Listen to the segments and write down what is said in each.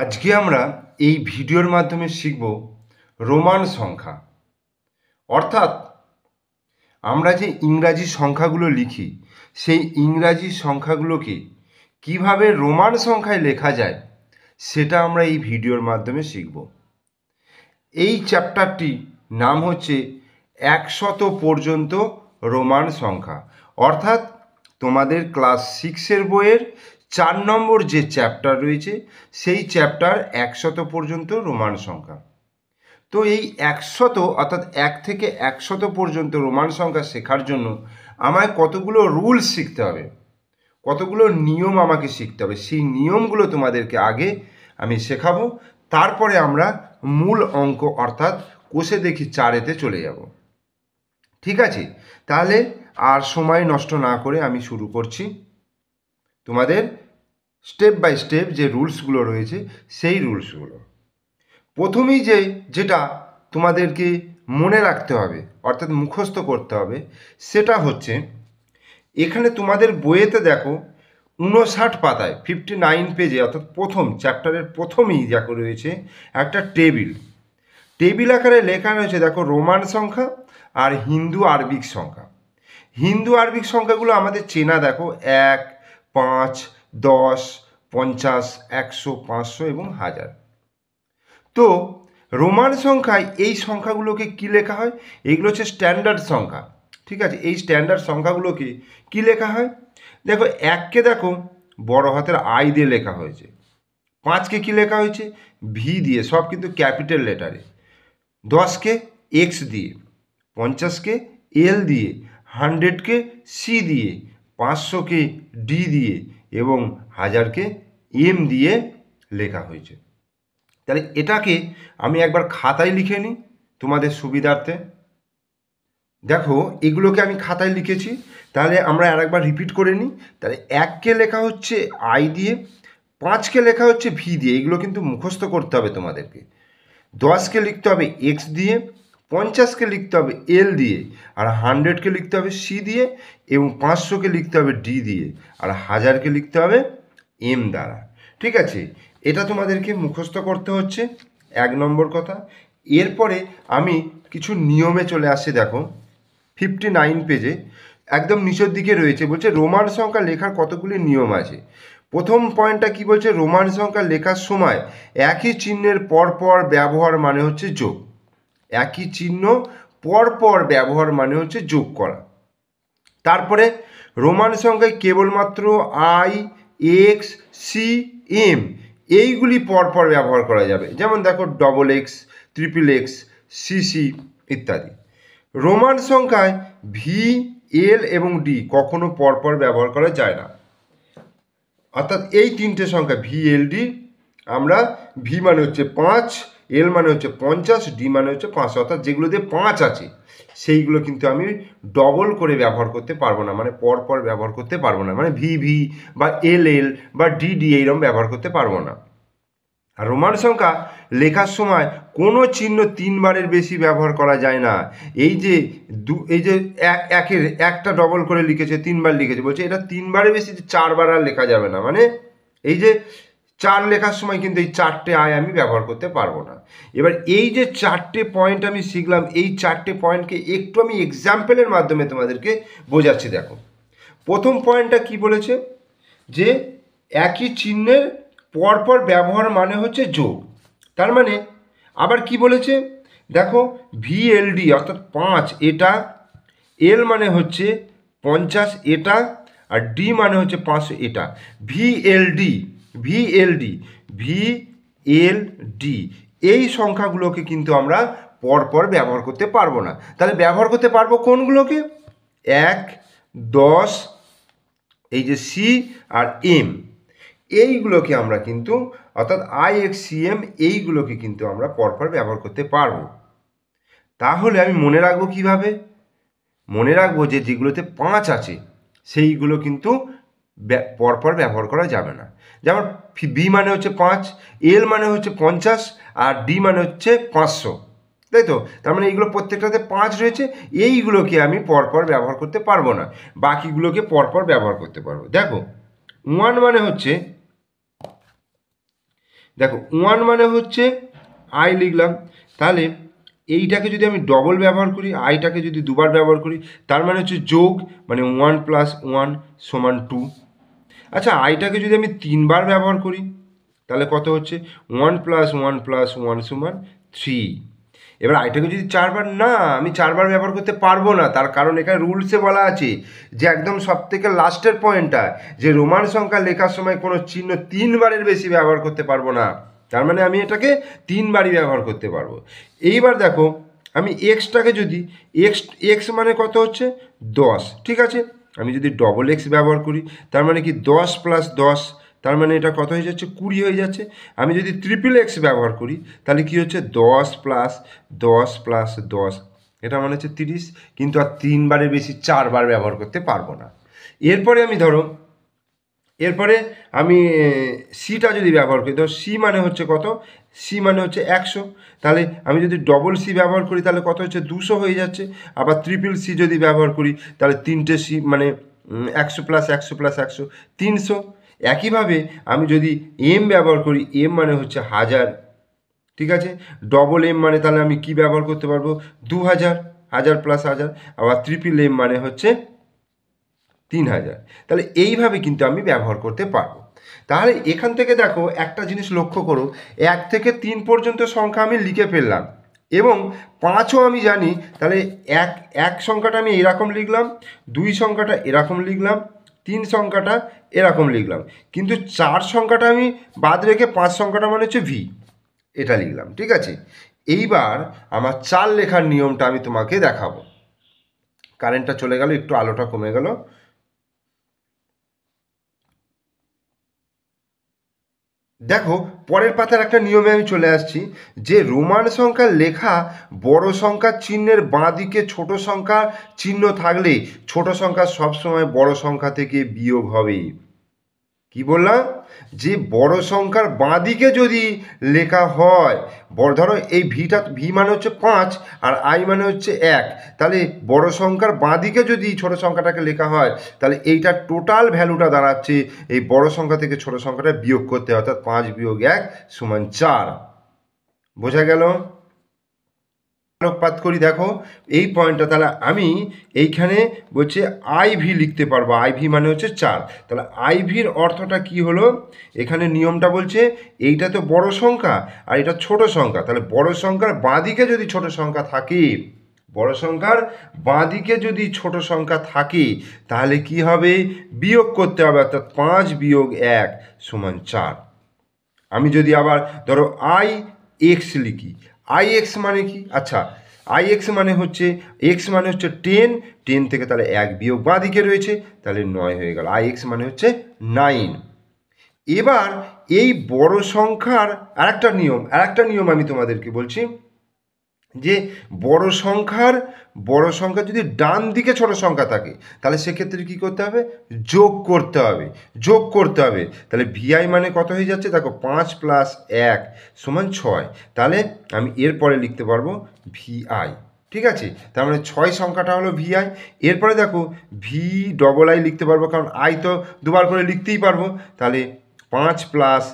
আজকে আমরা এই ভিডিওর মাধ্যমে শিখব রোমান সংখ্যা। অর্থাৎ আমরা যে ইংরাজি সংখ্যাগুলো লিখি সেই ইংরাজি সংখ্যাগুলোকে কিভাবে রোমান সংখ্যায় লেখা যায় সেটা আমরা এই ভিডিওর মাধ্যমে শিখব। এই চ্যাপ্টারটি নাম হচ্ছে 100 পর্যন্ত রোমান সংখ্যা। অর্থাৎ তোমাদের ক্লাস 6-এর বইয়ের 4 নম্বর যে চ্যাপ্টার রয়েছে সেই চ্যাপ্টার 100 পর্যন্ত রোমান সংখ্যা। তো এই 100 অর্থাৎ 1 থেকে 100 পর্যন্ত রোমান সংখ্যা শেখার জন্য আমায় কতগুলো রুলস শিখতে হবে, কতগুলো নিয়ম আমাকে শিখতে হবে। সেই নিয়মগুলো তোমাদেরকে আগে আমি শেখাবো, তারপরে আমরা মূল অঙ্ক অর্থাৎ কোষে দেখি 4-এতে চলে যাব। ঠিক আছে, তাহলে আর সময় নষ্ট না করে আমি শুরু করছি। তোমাদের স্টেপ বাই স্টেপ যে রুলসগুলো রয়েছে সেই রুলসগুলো প্রথমেই যেটা তোমাদেরকে মনে রাখতে হবে অর্থাৎ মুখস্থ করতে হবে সেটা হচ্ছে, এখানে তোমাদের বইয়েতে দেখো 59 পাতায় 59 পেজে অর্থাৎ প্রথম চ্যাপ্টারের প্রথমেই দেখো রয়েছে একটা টেবিল আকারে লেখা রয়েছে। দেখো রোমান সংখ্যা আর হিন্দু আরবিক সংখ্যা। হিন্দু আরবিক সংখ্যাগুলো আমাদের চেনা, দেখো 1, 5, 10, 50, 100, 500 এবং 1000। তো রোমান সংখ্যায় এই সংখ্যাগুলোকে কি লেখা হয়? এগুলো হচ্ছে স্ট্যান্ডার্ড সংখ্যা। ঠিক আছে, এই স্ট্যান্ডার্ড সংখ্যাগুলোকে কি লেখা হয়? দেখো 1কে দেখো বড় হাতের আই দিয়ে লেখা হয়েছে, 5কে কি লেখা হয়েছে? ভি দিয়ে, সব কিন্তু ক্যাপিটাল লেটারে। 10কে এক্স দিয়ে, 50কে এল দিয়ে, 100কে সি দিয়ে, 500কে ডি দিয়ে এবং 1000কে এম দিয়ে লেখা হয়েছে। তাহলে এটাকে আমি একবার খাতায় লিখে নিই তোমাদের সুবিধার্থে। দেখো এগুলোকে আমি খাতায় লিখেছি, তাহলে আমরা আরেকবার রিপিট করে নিই। তাহলে 1কে লেখা হচ্ছে আই দিয়ে, 5কে লেখা হচ্ছে ভি দিয়ে, এগুলো কিন্তু মুখস্থ করতে হবে তোমাদেরকে। 10কে লিখতে হবে এক্স দিয়ে, 50কে লিখতে হবে এল দিয়ে, আর 100কে লিখতে হবে সি দিয়ে এবং 500কে লিখতে হবে ডি দিয়ে, আর 1000কে লিখতে হবে এম দ্বারা। ঠিক আছে, এটা তোমাদেরকে মুখস্থ করতে হচ্ছে 1 নম্বর কথা। এরপরে আমি কিছু নিয়মে চলে আসছি। দেখো 59 পেজে একদম নিচের দিকে রয়েছে, বলছে রোমান সংখ্যা লেখার কতগুলি নিয়ম আছে। প্রথম পয়েন্টটা কি বলছে? রোমান সংখ্যা লেখার সময় একই চিহ্নের পরপর ব্যবহার মানে হচ্ছে যোগ। একই চিহ্ন পরপর ব্যবহার মানে হচ্ছে যোগ করা। তারপরে রোমান সংখ্যায় কেবলমাত্র আই, এক্স, সি, এম এইগুলি পরপর ব্যবহার করা যাবে। যেমন দেখো XX, XXX, CC ইত্যাদি। রোমান সংখ্যায় ভি, এল এবং ডি কখনো পরপর ব্যবহার করা যায় না। অর্থাৎ এই তিনটে সংখ্যা ভি, এল, ডি, আমরা ভি মানে হচ্ছে 5, এল মানে হচ্ছে 50, ডি মানে হচ্ছে 500, অর্থাৎ যেগুলোতে 5 আছে সেইগুলো কিন্তু আমি ডবল করে ব্যবহার করতে পারবো না, মানে পরপর ব্যবহার করতে পারবো না, মানে ভি ভি বা এল এল বা ডি ডি এইরকম ব্যবহার করতে পারবো না। আর রোমান সংখ্যা লেখার সময় কোনো চিহ্ন 3 বারের বেশি ব্যবহার করা যায় না। এই যে একের একটা ডবল করে লিখেছে, 3 বার লিখেছে, বলছে এটা 3 বারের বেশি 4 বার আর লেখা যাবে না। মানে এই যে 4 লেখার সময় কিন্তু এই 4টে আয় আমি ব্যবহার করতে পারবো না। এবার এই যে 4টে পয়েন্ট আমি শিখলাম, এই 4টে পয়েন্টকে একটু আমি এক্সাম্পলের মাধ্যমে তোমাদেরকে বোঝাচ্ছি। দেখো প্রথম পয়েন্টটা কি বলেছে, যে একই চিহ্নের পরপর ব্যবহার মানে হচ্ছে যোগ। তার মানে আবার কি বলেছে দেখো, ভিএলডি অর্থাৎ 5 এটা, এল মানে হচ্ছে 50 এটা, আর ডি মানে হচ্ছে 500 এটা। ভিএলডি ভিএলডি ভিএলডি এই সংখ্যাগুলোকে কিন্তু আমরা পরপর ব্যবহার করতে পারবো না। তাহলে ব্যবহার করতে পারবো কোনগুলোকে? 1, 10, এই যে সি আর এম এইগুলোকে আমরা কিন্তু, অর্থাৎ আই, এক্স, সি, এম এইগুলোকে কিন্তু আমরা পরপর ব্যবহার করতে পারবো। তাহলে আমি মনে রাখবো কিভাবে? মনে রাখবো যে যেগুলোতে 5 আছে সেইগুলো কিন্তু পরপর ব্যবহার করা যাবে না। যেমন বি মানে হচ্ছে 5, এল মানে হচ্ছে 50 আর ডি মানে হচ্ছে 500, তাই তো? তার মানে এইগুলো প্রত্যেকটাতে 5 রয়েছে, এইগুলোকে আমি পরপর ব্যবহার করতে পারবো না, বাকিগুলোকে পরপর ব্যবহার করতে পারবো। দেখো 1 মানে হচ্ছে দেখো 1 মানে হচ্ছে আই লিখলাম, তাহলে এইটাকে যদি আমি ডবল ব্যবহার করি, আইটাকে যদি দুবার ব্যবহার করি, তার মানে হচ্ছে যোগ, মানে 1 + 1 = 2। আচ্ছা, আইটাকে যদি আমি 3বার ব্যবহার করি তাহলে কত হচ্ছে, 1 + 1 + 1 = 3। এবার আইটাকে যদি 4বার, না আমি 4বার ব্যবহার করতে পারবো না, তার কারণ এখানে রুলসে বলা আছে যে একদম সব থেকে লাস্টের পয়েন্টটা, যে রোমান সংখ্যা লেখার সময় কোনো চিহ্ন 3বারের বেশি ব্যবহার করতে পারবো না, তার মানে আমি এটাকে 3বারই ব্যবহার করতে পারবো। এইবার দেখো আমি এক্সটাকে যদি, এক্স মানে কত হচ্ছে 10, ঠিক আছে, আমি যদি ডবল এক্স ব্যবহার করি তার মানে কি 10 + 10, তার মানে এটা কত হয়ে যাচ্ছে, 20 হয়ে যাচ্ছে। আমি যদি ট্রিপল এক্স ব্যবহার করি তাহলে কি হচ্ছে, 10 + 10 + 10, এটা মানে হচ্ছে 30, কিন্তু আর 3বারের বেশি 4বার ব্যবহার করতে পারবো না। এরপরে আমি ধরো, এরপরে আমি সিটা যদি ব্যবহার করি, ধরো সি মানে হচ্ছে কত, সি মানে হচ্ছে 100, তাহলে আমি যদি ডবল সি ব্যবহার করি তাহলে কত হচ্ছে, 200 হয়ে যাচ্ছে। আবার ট্রিপল সি যদি ব্যবহার করি তাহলে 3টে সি মানে 100 + 100 + 100 300। একইভাবে আমি যদি এম ব্যবহার করি, এম মানে হচ্ছে 1000, ঠিক আছে, ডবল এম মানে তাহলে আমি কি ব্যবহার করতে পারবো, 2000, 1000 + 1000। আবার ট্রিপল এম মানে হচ্ছে 3000। তাহলে এইভাবে কিন্তু আমি ব্যবহার করতে পারবো। তাহলে এখান থেকে দেখো একটা জিনিস লক্ষ্য করো, 1 থেকে 3 পর্যন্ত সংখ্যা আমি লিখে ফেললাম, এবং 5ও আমি জানি, তাহলে এক সংখ্যাটা আমি এরকম লিখলাম, 2 সংখ্যাটা এরকম লিখলাম, 3 সংখ্যাটা এরকম লিখলাম, কিন্তু 4 সংখ্যাটা আমি বাদ রেখে 5 সংখ্যাটা মানে হচ্ছে ভি, এটা লিখলাম, ঠিক আছে। এইবার আমার 4 লেখার নিয়মটা আমি তোমাকে দেখাবো। কারেন্টটা চলে গেল, একটু আলোটা কমে গেল। দেখো পরের পাতার একটা নিয়মে আমি চলে আসছি, যে রোমান সংখ্যার লেখা বড় সংখ্যার চিহ্নের বাঁ দিকে ছোট সংখ্যার চিহ্ন থাকলে ছোট সংখ্যা সবসময় বড় সংখ্যা থেকে বিয়োগ হবে। কি বললাম, যে বড় সংখ্যার বাঁ দিকে যদি লেখা হয়, ধরো এই ভি মানে হচ্ছে 5 আর আই মানে হচ্ছে 1, তাহলে বড় সংখ্যার বাঁ দিকে যদি ছোট সংখ্যাটাকে লেখা হয় তাহলে এইটার টোটাল ভ্যালুটা দাঁড়াচ্ছে এই বড় সংখ্যা থেকে ছোট সংখ্যাটা বিয়োগ করতে হয়, অর্থাৎ 5 - 1 = 4। বোঝা গেল? আলোকপাত করি, দেখো এই পয়েন্টটা, তাহলে আমি এইখানে বলছে আইভি লিখতে পারবো, আইভি মানে হচ্ছে 4। তাহলে আইভির অর্থটা কি হলো, এখানে নিয়মটা বলছে এইটা তো বড় সংখ্যা আর এটা ছোট সংখ্যা, তাহলে বড় সংখ্যার বাঁদিকে যদি ছোট সংখ্যা থাকে, বড় সংখ্যার বাঁদিকে যদি ছোট সংখ্যা থাকে তাহলে কি হবে, বিয়োগ করতে হবে, অর্থাৎ 5 - 1 = 4। আমি যদি আবার ধরো আই এক্স লিখি, আই এক্স মানে কি, আচ্ছা আই এক্স মানে হচ্ছে, এক্স মানে হচ্ছে 10, 10 থেকে তাহলে 1 বিয়োগ বাঁ দিকে রয়েছে, তাহলে 9 হয়ে গেল, আই এক্স মানে হচ্ছে 9। এবার এই বড় সংখ্যার আরেকটা নিয়ম আমি তোমাদেরকে বলছি, যে বড় সংখ্যা যদি ডান দিকে ছোট সংখ্যা থাকে তাহলে সেক্ষেত্রে কি করতে হবে, যোগ করতে হবে। তাহলে ভিআই মানে কত হয়ে যাচ্ছে, দেখো 5 + 1 = 6, তাহলে আমি এরপরে লিখতে পারবো ভিআই, ঠিক আছে, তার মানে 6 সংখ্যাটা হলো ভিআই। এরপরে দেখো ভি ডবল আই লিখতে পারবো, কারণ আই তো দুবার করে লিখতেই পারবো, তাহলে 5 +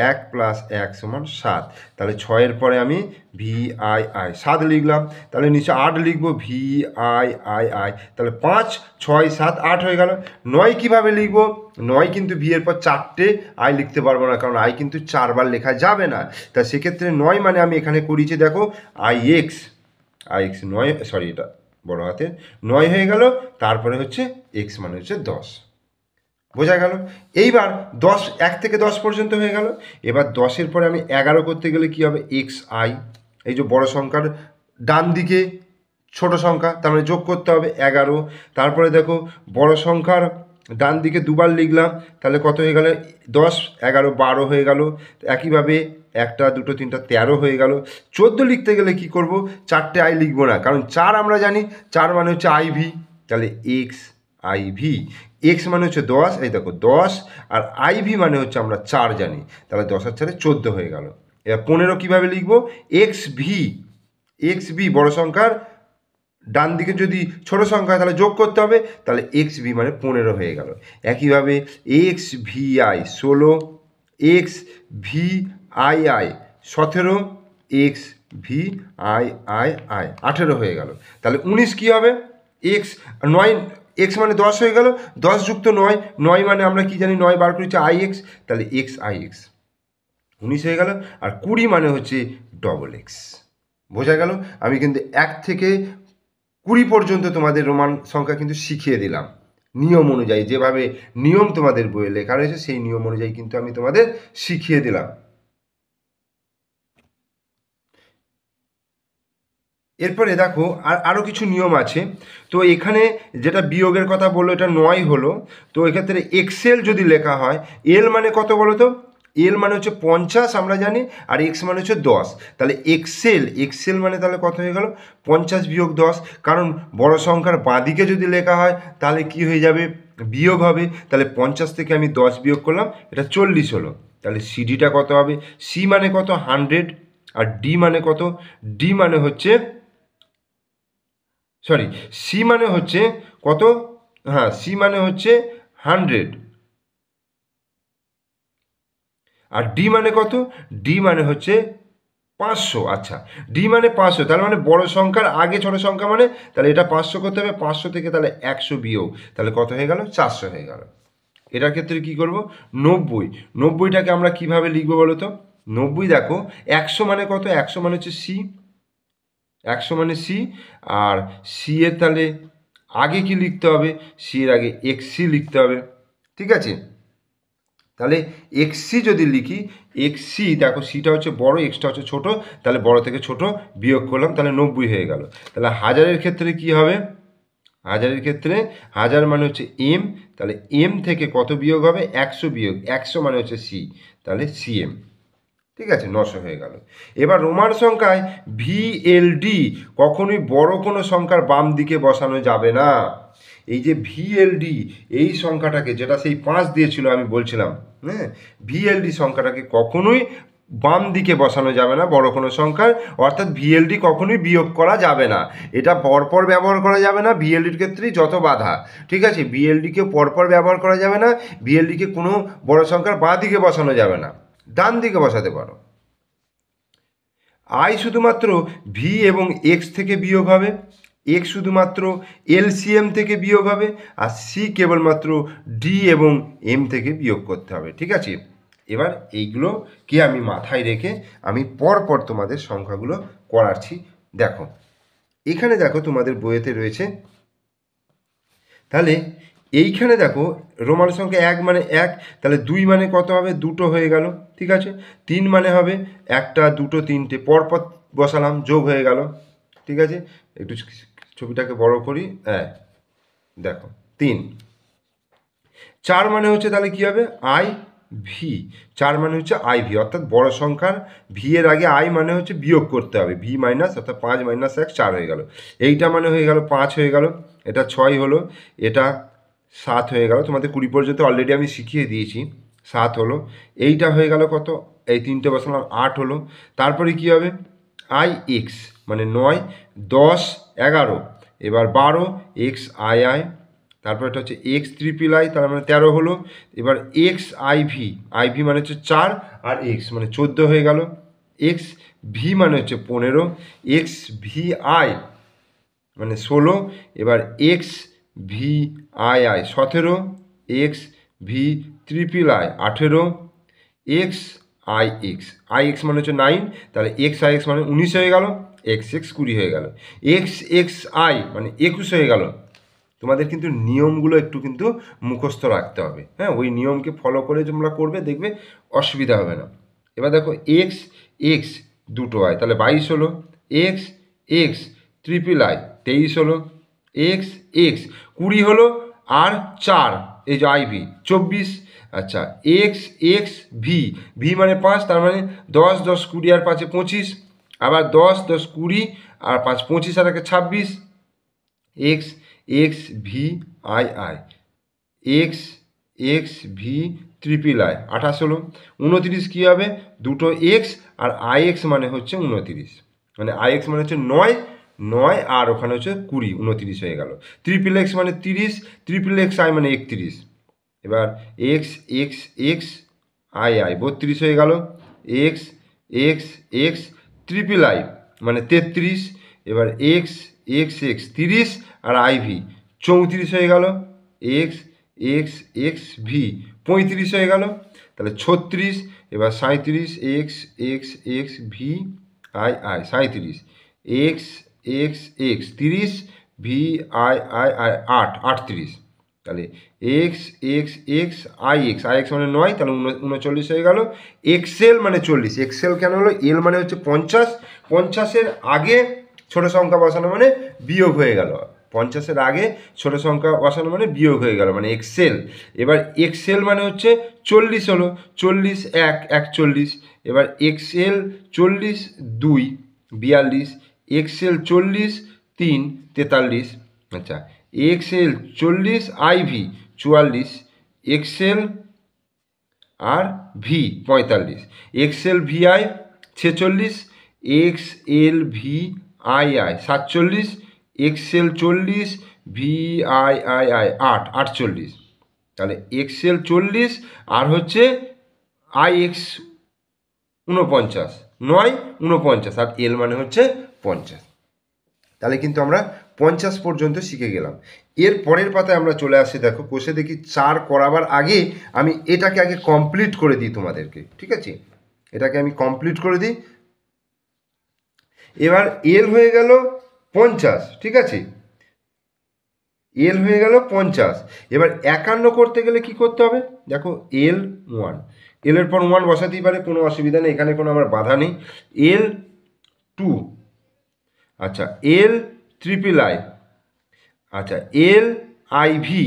1 + 1 = 7, তাহলে 6-এর পরে আমি ভিআইআই 7 লিখলাম, তাহলে নিচে 8 লিখবো ভিআইআই, তাহলে 5 6 7 8 হয়ে গেল। 9 কীভাবে লিখবো, 9 কিন্তু ভি এর পর 4টে আই লিখতে পারবো না, কারণ আই কিন্তু 4বার লেখা যাবে না, তা সেক্ষেত্রে 9 মানে আমি এখানে করিয়েছি, দেখো আই এক্স 9, সরি এটা বড় হাতে 9 হয়ে গেল, তারপরে হচ্ছে এক্স মানে হচ্ছে 10। বোঝা গেল? এইবার 1 থেকে 10 পর্যন্ত হয়ে গেল। এবার 10-এর পরে আমি 11 করতে গেলে কি হবে, এক্স আই, এই যে বড় সংখ্যার ডান দিকে ছোট সংখ্যা, তার মানে যোগ করতে হবে 11। তারপরে দেখো বড় সংখ্যার ডান দিকে দুবার লিখলাম, তাহলে কত হয়ে গেল, 10 11 12 হয়ে গেল। একইভাবে 1 2 3 13 হয়ে গেল। 14 লিখতে গেলে কি করব, 4টে আই লিখবো না, কারণ 4 আমরা জানি 4 মানে হচ্ছে আইভি, তাহলে এক্স আইভি, এক্স মানে হচ্ছে 10, এই দেখো 10, আর আইভি মানে হচ্ছে আমরা 4 জানি, তাহলে 10 আর 4 14 হয়ে গেল। এবার 15 কীভাবে লিখবো, এক্স ভি বড় সংখ্যার ডান দিকে যদি ছোট সংখ্যা হয় তাহলে যোগ করতে হবে, তাহলে এক্স ভি মানে 15 হয়ে গেল। একইভাবে x V I 16, x V I I 17, x V I I I 18 হয়ে গেল। তাহলে 19 কী হবে? এক্স 9, এক্স মানে 10 হয়ে গেল, 10 যুক্ত 9, 9 মানে আমরা কি জানি 9 বার করেছি আই এক্স, তাহলে এক্স আই এক্স 19 হয়ে গেল। আর 20 মানে হচ্ছে ডবল এক্স। বোঝা গেল? আমি কিন্তু 1 থেকে 20 পর্যন্ত তোমাদের রোমান সংখ্যা কিন্তু শিখিয়ে দিলাম নিয়ম অনুযায়ী, যেভাবে নিয়ম তোমাদের বইয়ে লেখা রয়েছে সেই নিয়ম অনুযায়ী কিন্তু আমি তোমাদের শিখিয়ে দিলাম। এরপরে দেখো আরও কিছু নিয়ম আছে। তো এখানে যেটা বিয়োগের কথা বললো এটা 9 হলো। তো এক্ষেত্রে এক্সেল যদি লেখা হয়, এল মানে কত বলো তো? এল মানে হচ্ছে 50 আমরা জানি, আর এক্স মানে হচ্ছে 10। তাহলে এক্সেল মানে তাহলে কত হয়ে গেল? 50 বিয়োগ 10। কারণ বড় সংখ্যার বাঁদিকে যদি লেখা হয় তাহলে কি হয়ে যাবে? বিয়োগ হবে। তাহলে 50 থেকে আমি 10 বিয়োগ করলাম, এটা 40 হলো। তাহলে সিডিটা কত হবে? সি মানে কত? 100। আর ডি মানে কত? ডি মানে হচ্ছে সি মানে হচ্ছে কত? হ্যাঁ, সি মানে হচ্ছে 100। আর ডি মানে কত? ডি মানে হচ্ছে 500। আচ্ছা, ডি মানে 500, তাহলে মানে বড় সংখ্যার আগে ছোট সংখ্যা মানে, তাহলে এটা 500 করতে হবে। 500 থেকে তাহলে 100 বিয়োগ, তাহলে কত হয়ে গেল? 400 হয়ে গেল। এটার ক্ষেত্রে কি করব? 90। 90টাকে আমরা কিভাবে লিখবো বলো তো? 90 দেখো, 100 মানে কত? 100 মানে হচ্ছে সি, 100 মানে সি। আর সি এর তাহলে আগে কি লিখতে হবে? সি এর আগে এক্সসি লিখতে হবে। ঠিক আছে? তাহলে এক্সসি যদি লিখি, এক্সসি দেখো সিটা হচ্ছে বড়, এক্সটা হচ্ছে ছোট, তাহলে বড় থেকে ছোট বিয়োগ করলাম, তাহলে 90 হয়ে গেল। তাহলে হাজারের ক্ষেত্রে কি হবে? হাজারের ক্ষেত্রে হাজার মানে হচ্ছে এম, তাহলে এম থেকে কত বিয়োগ হবে? 100 বিয়োগ 100 মানে হচ্ছে সি, তাহলে সিএম। ঠিক আছে, 900 হয়ে গেল। এবার রোমান সংখ্যায় ভিএলডি কখনোই বড় কোনো সংখ্যার বাম দিকে বসানো যাবে না। এই যে ভিএলডি, এই সংখ্যাটাকে যেটা সেই 5 দিয়েছিল আমি বলছিলাম, হ্যাঁ, ভিএলডি সংখ্যাটাকে কখনোই বাম দিকে বসানো যাবে না বড় কোনো সংখ্যার। অর্থাৎ ভিএলডি কখনোই বিয়োগ করা যাবে না। এটা পরপর ব্যবহার করা যাবে না, ভিএলডির ক্ষেত্রেই যত বাধা। ঠিক আছে, ভিএলডিকে পরপর ব্যবহার করা যাবে না, ভিএলডিকে কোনো বড় সংখ্যার বাঁ দিকে বসানো যাবে না, ডান দিকে বসাতে পারো। আই শুধুমাত্র ভি এবং এক্স থেকে বিয়োগ হবে, এক্স শুধুমাত্র এলসিএম থেকে বিয়োগ হবে, আর সি কেবলমাত্র ডি এবং এম থেকে বিয়োগ করতে হবে। ঠিক আছে, এবার এইগুলোকে আমি মাথায় রেখে আমি পরপর তোমাদের সংখ্যাগুলো করাচ্ছি। দেখো এখানে দেখো তোমাদের বইয়েতে রয়েছে। তাহলে এইখানে দেখো রোমান সংখ্যা 1 মানে 1, তাহলে 2 মানে কত হবে? 2 হয়ে গেল। ঠিক আছে, 3 মানে হবে 1, 2, 3টে পরপর বসালাম, যোগ হয়ে গেল। ঠিক আছে, একটু ছবিটাকে বড় করি। হ্যাঁ দেখো 3। 4 মানে হচ্ছে তাহলে কি হবে? I V. 4 মানে হচ্ছে আই ভি, অর্থাৎ বড় সংখ্যার ভি এর আগে আই মানে হচ্ছে বিয়োগ করতে হবে, ভি মাইনাস, অর্থাৎ 5 মাইনাস 1 4 হয়ে গেল। এইটা মানে হয়ে গেল 5 হয়ে গেল, এটা 6 হলো, এটা 7 হয়ে গেল। তোমাদের 20 পর্যন্ত অলরেডি আমি শিখিয়ে দিয়েছি, 7 হলো। এইটা হয়ে গেল কত? এই 3টে বসালাম, 8 হলো। তারপরে কি হবে? আই এক্স মানে 9, 10, 11, এবার 12 এক্স আই আই, তারপর এটা হচ্ছে এক্স ট্রিপল আই, তার মানে 13 হলো। এবার এক্স আইভি, আইভি মানে হচ্ছে 4, আর এক্স মানে 14 হয়ে গেল। এক্স ভি মানে হচ্ছে 15, এক্স ভি আই মানে 16, এবার x V I I 17, x V triple I 18, x I x মানে হচ্ছে 9, তাহলে এক্স আই এক্স মানে 19 হয়ে গেল, এক্স 20 হয়ে গেল, এক্স আই মানে 21 হয়ে গেল। তোমাদের কিন্তু নিয়মগুলো একটু কিন্তু মুখস্থ রাখতে হবে, হ্যাঁ, ওই নিয়মকে ফলো করে তোমরা করবে, দেখবে অসুবিধা হবে না। এবার দেখো এক্স 2 আই, তাহলে 22 হলো। এক্স ট্রিপল আই 23 হলো। এক্স 20 হলো, আর 4 এই যে আইভি 24। আচ্ছা, এক্স ভি মানে 5, তার মানে 10, 20 আর 5 25, আবার 10, 20 আর 5 25 আর 26। X V I I, x V triple I 28 হলো। 29 কী হবে? 2 এক্স আর আই এক্স মানে হচ্ছে 29, মানে আই এক্স মানে হচ্ছে 9 আর ওখানে হচ্ছে 20, 29 হয়ে গেল। ট্রিপল এক্স মানে 30, ট্রিপল এক্স আই মানে 31। এবার এক্স আই 32 হয়ে গেল। X X X triple I মানে 33, এবার এক্স এক্স এক্স 30 আর আইভি 34 হয়ে গেল, এক্স এক্স এক্স ভি 35 হয়ে গেল, তাহলে 36, এবার 37 x X X V I I 37, x X x 30 V I I I 38, তাহলে x X x I x মানে 9, তাহলে 39 হয়ে গেল, এক্সেল মানে 40, এক্সেল কেন হলো, এল মানে হচ্ছে 50, 50-এর আগে ছোট সংখ্যা বসানো মানে বিয়োগ হয়ে গেল, 50-এর আগে ছোট সংখ্যা বসানো মানে বিয়োগ হয়ে গেল মানে এক্সেল। এবার এক্সেল মানে হচ্ছে 40 হলো, 40 1 41, এবার এক্সেল 40 2 42, এক্সেল 40 3 43, আচ্ছা এক্সেল 40 আইভি 44, এক্সেল আর V 45, XL VI 46, XL V I I 47, XL 40 V I I I 48, তাহলে এক্সেল 40 আর হচ্ছে আই এক্স 49 9 49 আর এল মানে হচ্ছে 50। তাহলে কিন্তু আমরা 50 পর্যন্ত শিখে গেলাম। এর পরের পাতায় আমরা চলে আসি, দেখো কোষে দেখি 4 করাবার আগে আমি এটাকে আগে কমপ্লিট করে দিই তোমাদেরকে, ঠিক আছে, এটাকে আমি কমপ্লিট করে দিই। এবার এল হয়ে গেল 50, ঠিক আছে, এল হয়ে গেল 50, এবার 51 করতে গেলে কি করতে হবে, দেখো এল 1, এলের পর 1 বসাতেই পারে, কোনো অসুবিধা নেই, এখানে কোনো আমার বাধা নেই, এল 2, আচ্ছা এল ট্রিপল আই, আচ্ছা এল আইভি,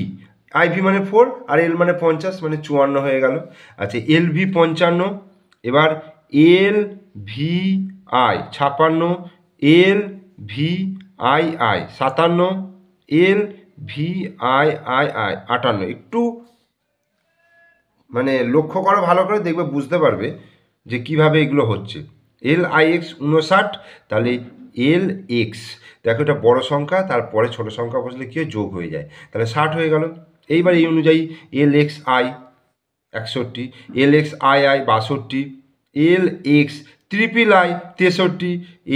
আইভি মানে 4 আর এল মানে 50 মানে 54 হয়ে গেল, আচ্ছা এল ভি 55, এবার L V I 56, L V I I 57, L V I I I 58, একটু মানে লক্ষ্য করো ভালো করে, দেখবে বুঝতে পারবে যে কিভাবে এগুলো হচ্ছে। এল আই এক্স 59, তাহলে এল এক্স, দেখো এটা বড় সংখ্যা, তারপরে ছোট সংখ্যা বসলে কি হয় যোগ হয়ে যায়, তাহলে 60 হয়ে গেল। এইবার এই অনুযায়ী L X I 61, L X I I 62, L X triple I 63,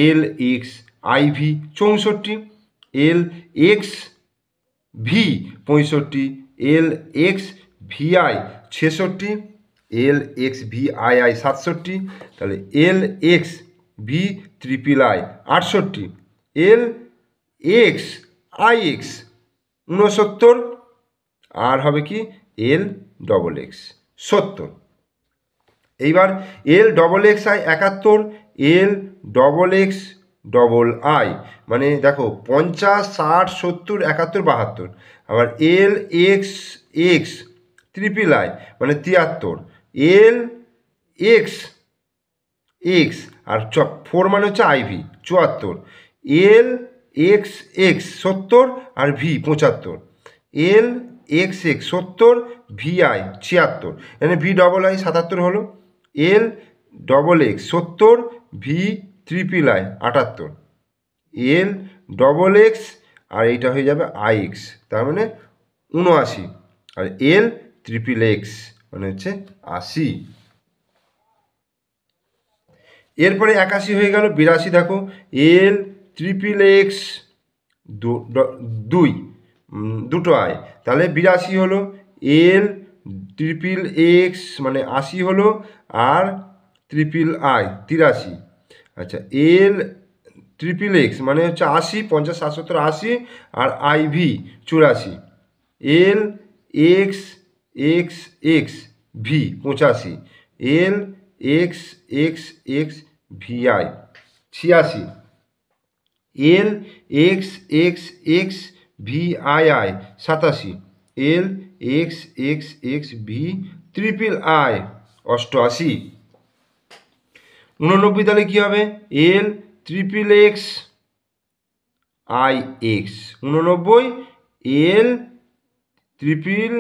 L X I V 64, L X V 65, L X V I 66, L X V I I 67, তাহলে L X V triple I 68, L X I X 69, আর হবে কি L double X 70। এইবার L double X I 71, L double X double I মানে দেখো 50 60 70 71 72, আবার L X X triple I মানে 73, L X X আর 4 মানে হচ্ছে আইভি 74, এল এক্স এক্স 70 আর V 75, L X X 70 V I 76, মানে ভি ডবল আই 77 হলো, L double X 70 V triple I 78, L double X আর এইটা হয়ে যাবে আই এক্স, তার মানে 79, আর এল ট্রিপল এক্স মানে হচ্ছে 80। এরপরে 81 হয়ে গেল, 82 দেখো এল ট্রিপল এক্স 2 দুটো আই, তাহলে 82 হলো, এল ট্রিপল এক্স মানে 80 হলো, আর ট্রিপল আই 83, আচ্ছা এল ট্রিপল এক্স মানে হচ্ছে 80 50 60 70 80 আর I V 84, L X X X V 85, L X X X V I 86, L X X X V I I 87, L X X X V triple I 88। 89 তাহলে কী হবে, L triple X I X 89, L triple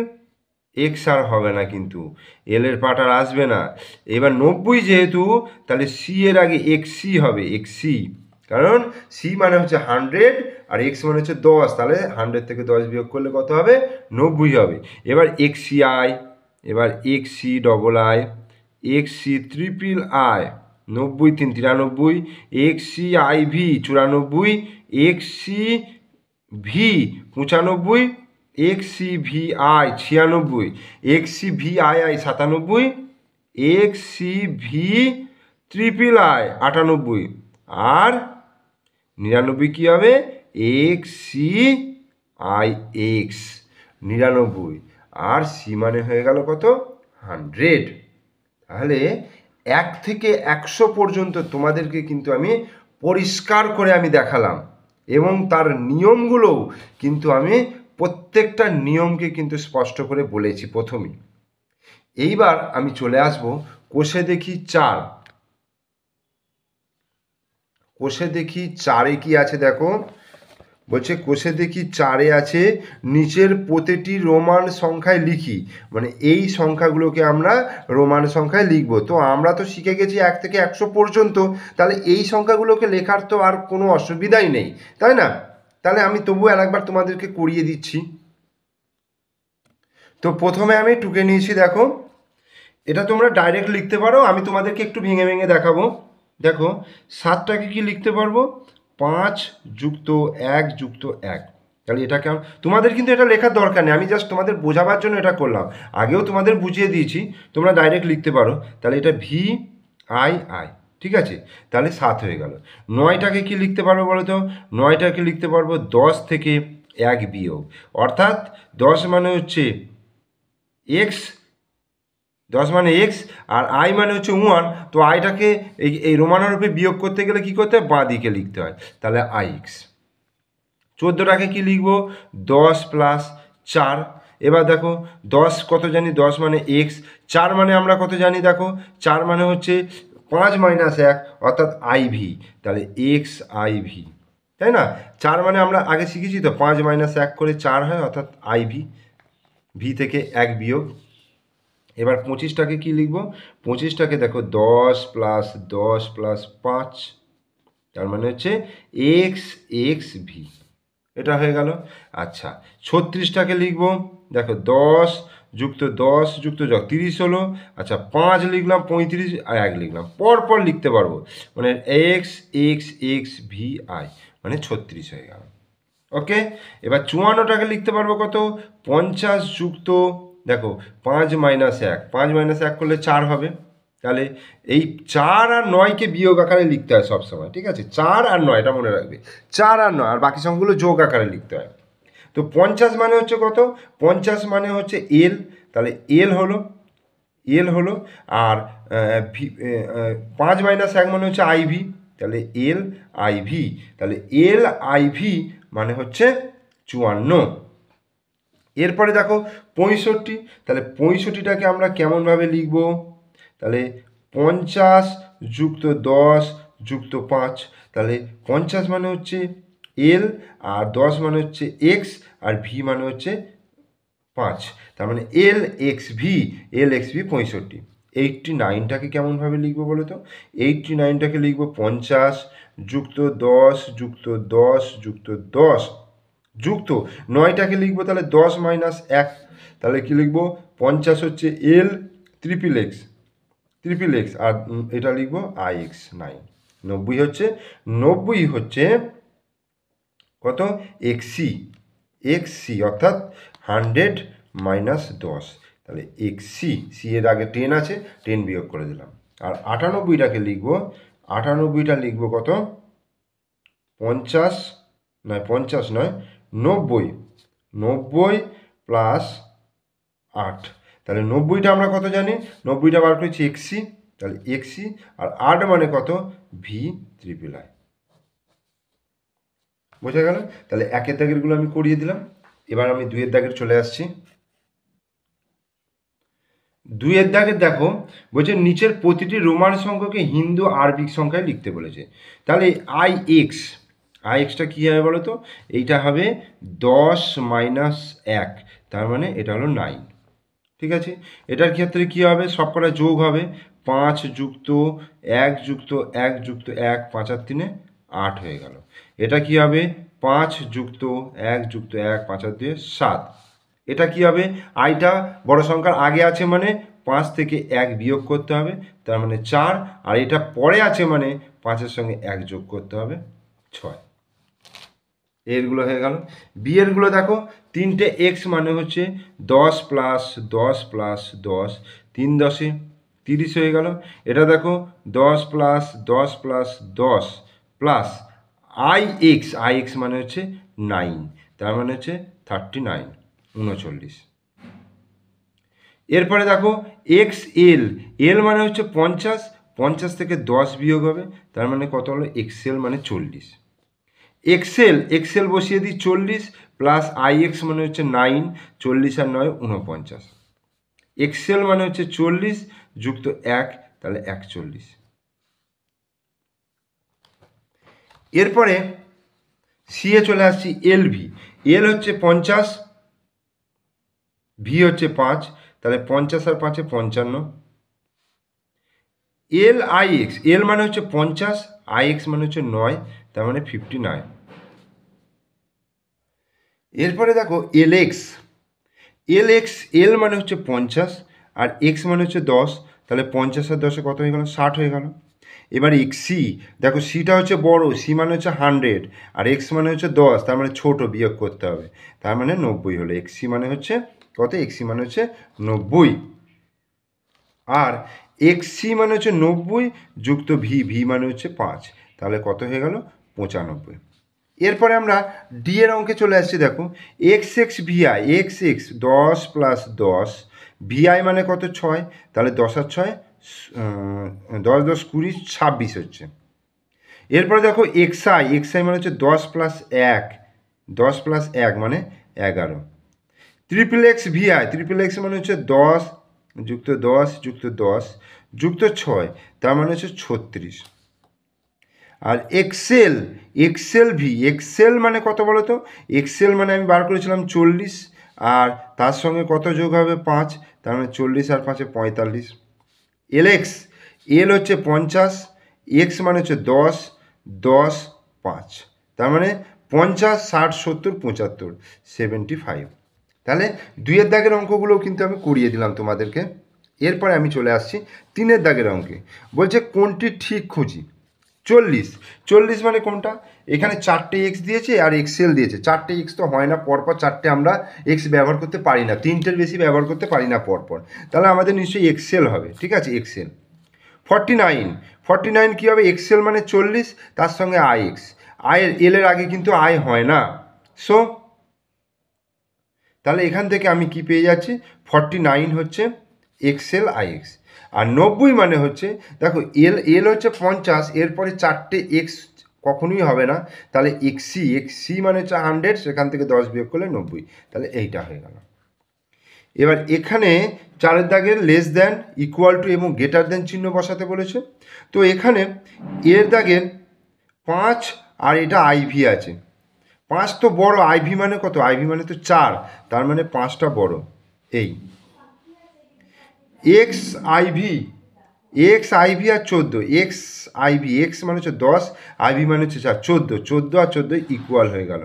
X আর হবে না, কিন্তু এল এর part আর আসবে না। এবার 90 যেহেতু, তাহলে সি এর আগে এক্সি হবে, এক্সি, কারণ সি মানে হচ্ছে 100 আর এক্স মানে হচ্ছে 10, তাহলে 100 থেকে 10 বিয়োগ করলে কত হবে 90 হবে। এবার এক্সি আই, এবার X C double I, XC triple I 90 3 93, XC IV 94, XC V 95, XC VI 96, XC VII 97, XC V triple I 98, আর 99 কী হবে XC IX 99, আর সি মানে হয়ে গেল কত 100। তাহলে 1 থেকে 100 পর্যন্ত তোমাদেরকে কিন্তু আমি পরিষ্কার করে আমি দেখালাম, এবং তার নিয়মগুলোও কিন্তু আমি প্রত্যেকটা নিয়মকে কিন্তু স্পষ্ট করে বলেছি প্রথমেই। এইবার আমি চলে আসব কোষে দেখি 4। কোষে দেখি 4-এ কি আছে দেখো, বলছে কোষে দেখি 4-এ আছে নিচের প্রতিটি রোমান সংখ্যায় লিখি, মানে এই সংখ্যাগুলোকে আমরা রোমান সংখ্যায় লিখব। তো আমরা তো শিখে গেছি 1 থেকে 100 পর্যন্ত, তাহলে এই সংখ্যাগুলোকে লেখার তো আর কোনো অসুবিধাই নেই, তাই না? তাহলে আমি তবু আরেকবার তোমাদেরকে করিয়ে দিচ্ছি। তো প্রথমে আমি টুকে নিয়েছি, দেখো এটা তোমরা ডাইরেক্ট লিখতে পারো, আমি তোমাদেরকে একটু ভেঙে ভেঙে দেখাবো। দেখো 7টাকে কি লিখতে পারবো, 5 যুক্ত 1 যুক্ত 1। তাহলে এটা কেমন, তোমাদের কিন্তু এটা লেখার দরকার নেই, আমি জাস্ট তোমাদের বোঝাবার জন্য এটা করলাম। আগেও তোমাদের বুঝিয়ে দিয়েছি, তোমরা ডাইরেক্ট লিখতে পারো। তাহলে এটা VII, ঠিক আছে? তাহলে 7 হয়ে গেল। 9টাকে কি লিখতে পারবো বলো তো, 9টাকে লিখতে পারবো 10 থেকে 1 বিয়োগ, অর্থাৎ 10 মানে হচ্ছে X, 10 মানে X, আর I মানে হচ্ছে 1। তো আইটাকে এই রোমানের রূপে বিয়োগ করতে গেলে কী করতে হয়, বাঁ দিকে লিখতে হয়, তাহলে IX। 14টাকে কি লিখবো, 10 প্লাস 4। এবার দেখো 10 কত জানি, 10 মানে X, 4 মানে আমরা কত জানি, দেখো 4 মানে হচ্ছে 5 মাইনাস 1 অর্থাৎ IV, তাহলে XIV, তাই না? 4 মানে আমরা আগে শিখেছি তো, 5 মাইনাস 1 করে 4 হয়, অর্থাৎ IV, V থেকে 1 বিয়োগ। এবার 25টাকে কি লিখব, 25টাকে দেখো 10 প্লাস 10 প্লাস 5, তার মানে হচ্ছে XXV, এটা হয়ে গেল। আচ্ছা 36টাকে লিখব, দেখো 10 যুক্ত 10 যুক্ত 30 হলো। আচ্ছা 5 লিখলাম, 35 আর 1 লিখলাম, পরপর লিখতে পারবো, মানে XXXVI মানে 36 হয়ে গেল। ওকে, এবার 54টাকে লিখতে পারবো কত, 50 যুক্ত, দেখো 5 মাইনাস 1, 5 মাইনাস 1 করলে 4 হবে। তাহলে এই 4 আর 9কে বিয়োগ আকারে লিখতে হয় সবসময়, ঠিক আছে? 4 আর 9, এটা মনে রাখবে, 4 আর 9, আর বাকি সংখ্যাগুলো যোগ আকারে লিখতে হয়। তো 50 মানে হচ্ছে কত, 50 মানে হচ্ছে L, তাহলে L হলো, আর 5 মাইনাস 1 মানে হচ্ছে IV, তাহলে LIV, তাহলে LIV মানে হচ্ছে 54। এরপরে দেখো 65, তাহলে 65টাকে আমরা কেমনভাবে লিখব, তাহলে 50 যুক্ত 10 যুক্ত 5, তাহলে 50 মানে হচ্ছে L, আর 10 মানে হচ্ছে X, আর V মানে হচ্ছে 5, তার মানে LXV 65। 89টাকে কেমনভাবে লিখবো বলো তো, 89টাকে লিখবো 50 যুক্ত 10 যুক্ত 10 যুক্ত 10 যুক্ত 9টাকে লিখবো, তাহলে 10 মাইনাস 1, তাহলে কি লিখবো, 50 হচ্ছে L ট্রিপল এক্স, আর এটা লিখবো IX 9। 90 হচ্ছে কত, XC, অর্থাৎ 100 মাইনাস 10, তাহলে XC, সি এর আগে 10 আছে, 10 বিয়োগ করে দিলাম। আর 98টাকে লিখবো, 98টা লিখবো কত, 50 নয় 90 প্লাস 8, তাহলে 90টা আমরা কত জানি, 90টা বার করেছি XC, তাহলে XC, আর 8 মানে কত, VII। বোঝা গেল? তাহলে 1-এর দাগেরগুলো আমি করিয়ে দিলাম। এবার আমি 2-এর দাগের চলে আসছি। 2-এর দাগের দেখো, বলছে নিচের প্রতিটি রোমান সংখ্যাকে হিন্দু আরবিক সংখ্যায় লিখতে বলেছে। তাহলে IXটা কী হবে বলো তো, এইটা হবে 10 মাইনাস 1, তার মানে এটা হলো 9, ঠিক আছে? এটার ক্ষেত্রে কী হবে, সবকটা যোগ হবে, 5 যুক্ত 1 যুক্ত 1 যুক্ত 1, 5 আর 3 8 হয়ে গেল। এটা কি হবে, 5 যুক্ত 1 যুক্ত 1, 5 আর 2 7। এটা কি হবে, আইটা বড় সংখ্যার আগে আছে মানে 5 থেকে 1 বিয়োগ করতে হবে, তার মানে 4, আর এটা পরে আছে মানে 5-এর সঙ্গে 1 যোগ করতে হবে, 6। এরগুলো হয়ে গেল। বি এরগুলো দেখো, 3টে এক্স মানে হচ্ছে 10 প্লাস 10 প্লাস 10, 3 10 30 হয়ে গেল। এটা দেখো 10 plus 10 plus 10 plus I x মানে হচ্ছে 9, তার মানে হচ্ছে 39, 39। এরপরে দেখো এক্স এল মানে হচ্ছে 50, 50 থেকে 10 বিয়োগ হবে, তার মানে কত হলো, এক্সেল মানে 40। এক্সেল বসিয়ে দিই 40 প্লাস আই এক্স মানে হচ্ছে 9, 40 আর 9 49। এক্সেল মানে হচ্ছে 40 যুক্ত 1, তাহলে 41। এরপরে সি এ চলে আসছি এল হচ্ছে 50, ভি হচ্ছে 5, তাহলে 50 আর 5 55। এল মানে হচ্ছে 50, আই এক্স মানে হচ্ছে 9, তার মানে 59। এরপরে দেখো এল মানে হচ্ছে 50 আর এক্স মানে হচ্ছে 10, তাহলে 50 আর 10 কত হয়ে গেল, 60 হয়ে গেল। এবার সি দেখো, সিটা হচ্ছে বড়, সি মানে হচ্ছে 100 আর এক্স মানে হচ্ছে 10, তার মানে ছোট, বিয়োগ করতে হবে, তার মানে 90 হলো। এক্সি মানে হচ্ছে কত, এক্সি মানে হচ্ছে 90, আর এক্সি মানে হচ্ছে 90 যুক্ত ভি মানে হচ্ছে 5, তাহলে কত হয়ে গেল, 95। এরপরে আমরা ডি এর অঙ্কে চলে আসছি। দেখো X VI, X 10 plus 10, VI মানে কত, 6, তাহলে 10 আর 6 10 10 20 26 হচ্ছে। এরপরে দেখো এক্সআই মানে হচ্ছে 10 প্লাস 1, 10 প্লাস 1 মানে 11। ট্রিপল এক্স মানে হচ্ছে 10 যুক্ত 10 যুক্ত 10 যুক্ত 6, তার মানে হচ্ছে 36। আর এক্সেল মানে কত বলো তো, এক্সেল মানে আমি বার করেছিলাম 40, আর তার সঙ্গে কত যোগ হবে, 5, তার মানে 40 আর 5 45। এল হচ্ছে 50, এক্স মানে হচ্ছে 10 10 5, তার মানে 50 60 70 75 75। তাহলে 2-এর দাগের অঙ্কগুলোও কিন্তু আমি করিয়ে দিলাম তোমাদেরকে। এরপরে আমি চলে আসছি 3-এর দাগের অঙ্কে। বলছে কোনটি ঠিক খুঁজি। 40 মানে কোনটা, এখানে 4টে এক্স দিয়েছে আর এক্সেল দিয়েছে। 4টে এক্স তো হয় না, পরপর 4টে আমরা এক্স ব্যবহার করতে পারি না, 3টের বেশি ব্যবহার করতে পারি না পরপর, তাহলে আমাদের নিশ্চয়ই এক্সেল হবে। ঠিক আছে, এক্সেল। 49 কী হবে, এক্সেল মানে 40, তার সঙ্গে আই এক্স, এলের আগে কিন্তু আই হয় না, সো তাহলে এখান থেকে আমি কি পেয়ে যাচ্ছি, 49 হচ্ছে এক্সেল আই এক্স। আর 90 মানে হচ্ছে, দেখো এল হচ্ছে 50, এরপরে 4টে এক্স কখনোই হবে না, তাহলে এক্সি মানে হচ্ছে 100, সেখান থেকে 10 বিয়োগ করলে 90, তাহলে এইটা হয়ে গেল। এবার এখানে 4-এর দাগের লেস দ্যান, ইকুয়াল টু এবং গ্রেটার দ্যান চিহ্ন বসাতে বলেছে। তো এখানে এর দাগের 5 আর এটা আইভি আছে, 5 তো বড়, আইভি মানে কত, আইভি মানে তো 4, তার মানে 5টা বড়। এই এক্স আইভি আর 14, এক্স মানে হচ্ছে 10, আইভি মানে হচ্ছে 4, 14 আর 14 ইকুয়াল হয়ে গেল।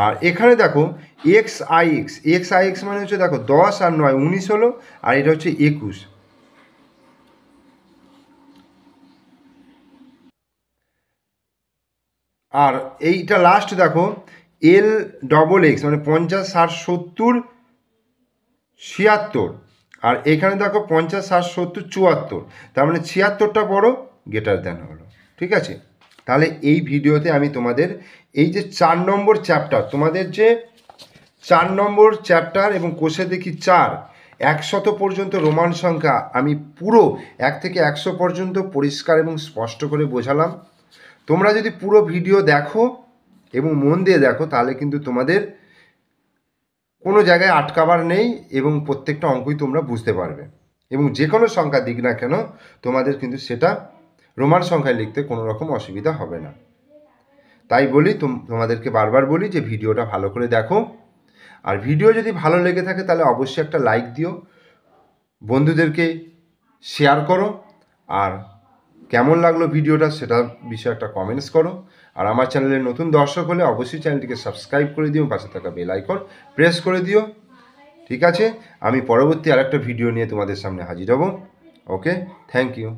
আর এখানে দেখো এক্স আই এক্স মানে হচ্ছে, দেখো 10 আর 9 19 হলো, আর এটা হচ্ছে 21। আর এইটা লাস্ট দেখো এল ডবল এক্স মানে 50 60 70 76, আর এখানে দেখো 50 60 70 74, তার মানে 76টা বড়, গ্রেটার দ্যান হলো। ঠিক আছে, তাহলে এই ভিডিওতে আমি তোমাদের এই যে 4 নম্বর চ্যাপ্টার, তোমাদের যে 4 নম্বর চ্যাপ্টার এবং কোষে দেখি 4 100 পর্যন্ত রোমান সংখ্যা আমি পুরো 1 থেকে 100 পর্যন্ত পরিষ্কার এবং স্পষ্ট করে বোঝালাম। তোমরা যদি পুরো ভিডিও দেখো এবং মন দিয়ে দেখো, তাহলে কিন্তু তোমাদের কোনো জায়গায় আটকাবার নেই এবং প্রত্যেকটা অঙ্কই তোমরা বুঝতে পারবে, এবং যে কোনো সংখ্যা দিক না কেন তোমাদের কিন্তু সেটা রোমান সংখ্যায় লিখতে কোনো রকম অসুবিধা হবে না। তাই বলি, তোমাদেরকে বারবার বলি যে ভিডিওটা ভালো করে দেখো, আর ভিডিও যদি ভালো লেগে থাকে তাহলে অবশ্যই একটা লাইক দিও, বন্ধুদেরকে শেয়ার করো, আর কেমন লাগলো ভিডিওটা সেটা বিষয়ে একটা কমেন্টস করো। আর আমার চ্যানেলে নতুন দর্শক হলে অবশ্যই চ্যানেলটিকে সাবস্ক্রাইব করে দিও, পাশে থাকা বেল আইকন প্রেস করে দিও। ঠিক আছে, আমি পরবর্তী আরেকটা ভিডিও নিয়ে তোমাদের সামনে হাজির হব। ওকে, থ্যাংক ইউ।